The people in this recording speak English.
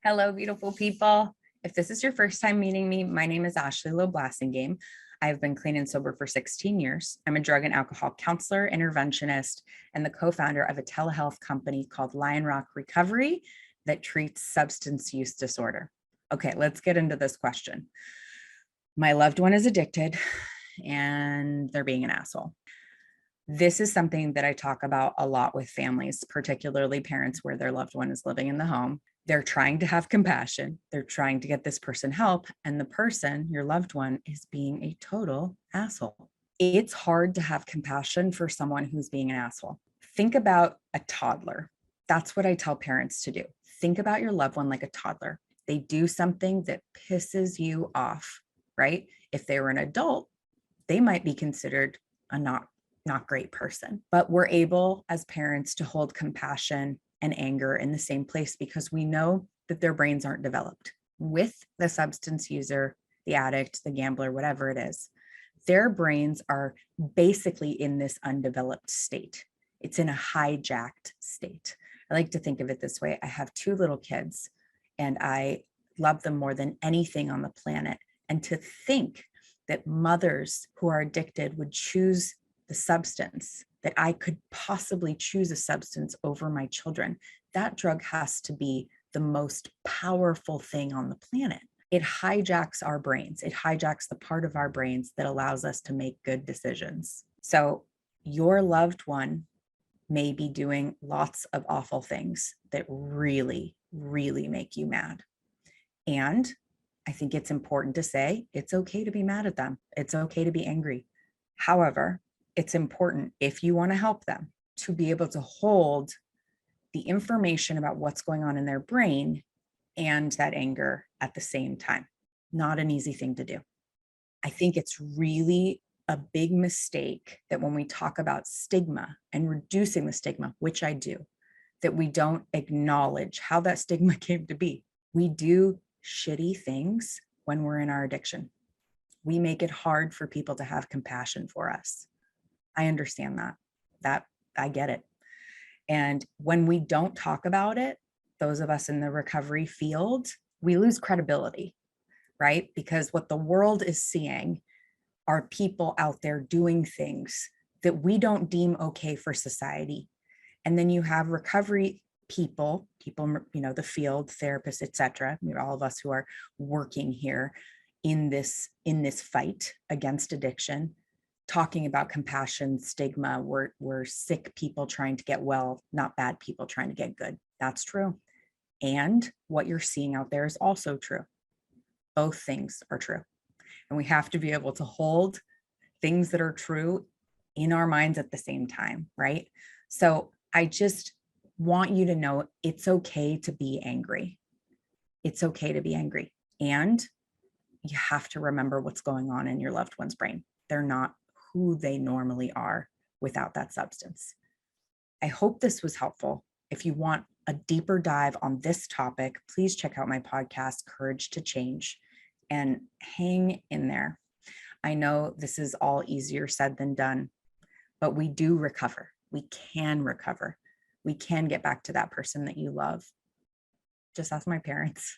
Hello, beautiful people. If this is your first time meeting me, my name is Loeb Blassingame. I've been clean and sober for 16 years. I'm a drug and alcohol counselor, interventionist, and the co-founder of a telehealth company called Lionrock Recovery that treats substance use disorder. Okay, let's get into this question. My loved one is addicted and they're being an asshole. This is something that I talk about a lot with families, particularly parents where their loved one is living in the home. They're trying to have compassion. They're trying to get this person help. And the person, your loved one, is being a total asshole. It's hard to have compassion for someone who's being an asshole. Think about a toddler. That's what I tell parents to do. Think about your loved one like a toddler. They do something that pisses you off, right? If they were an adult, they might be considered a not great person, but we're able as parents to hold compassion and anger in the same place because we know that their brains aren't developed. With the substance user, the addict, the gambler, whatever it is, their brains are basically in this undeveloped state. It's in a hijacked state. I like to think of it this way. I have two little kids and I love them more than anything on the planet. And to think that mothers who are addicted would choose the substance, that I could possibly choose a substance over my children, that drug has to be the most powerful thing on the planet. It hijacks our brains. It hijacks the part of our brains that allows us to make good decisions. So your loved one may be doing lots of awful things that really, really make you mad. And I think it's important to say it's okay to be mad at them. It's okay to be angry. However, it's important, if you want to help them, to be able to hold the information about what's going on in their brain and that anger at the same time. Not an easy thing to do. I think it's really a big mistake that when we talk about stigma and reducing the stigma, which I do, that we don't acknowledge how that stigma came to be. We do shitty things when we're in our addiction. We make it hard for people to have compassion for us. I understand that I get it. And when we don't talk about it, those of us in the recovery field, we lose credibility, right? Because what the world is seeing are people out there doing things that we don't deem okay for society. And then you have recovery people, the field, therapists, et cetera, all of us who are working here in this fight against addiction, talking about compassion, stigma, we're sick people trying to get well, not bad people trying to get good. That's true. And what you're seeing out there is also true. Both things are true. And we have to be able to hold things that are true in our minds at the same time, right? So I just want you to know it's okay to be angry. It's okay to be angry. And you have to remember what's going on in your loved one's brain. They're not who they normally are without that substance. I hope this was helpful. If you want a deeper dive on this topic, please check out my podcast, Courage to Change, and hang in there. I know this is all easier said than done, but we do recover. We can recover. We can get back to that person that you love. Just ask my parents.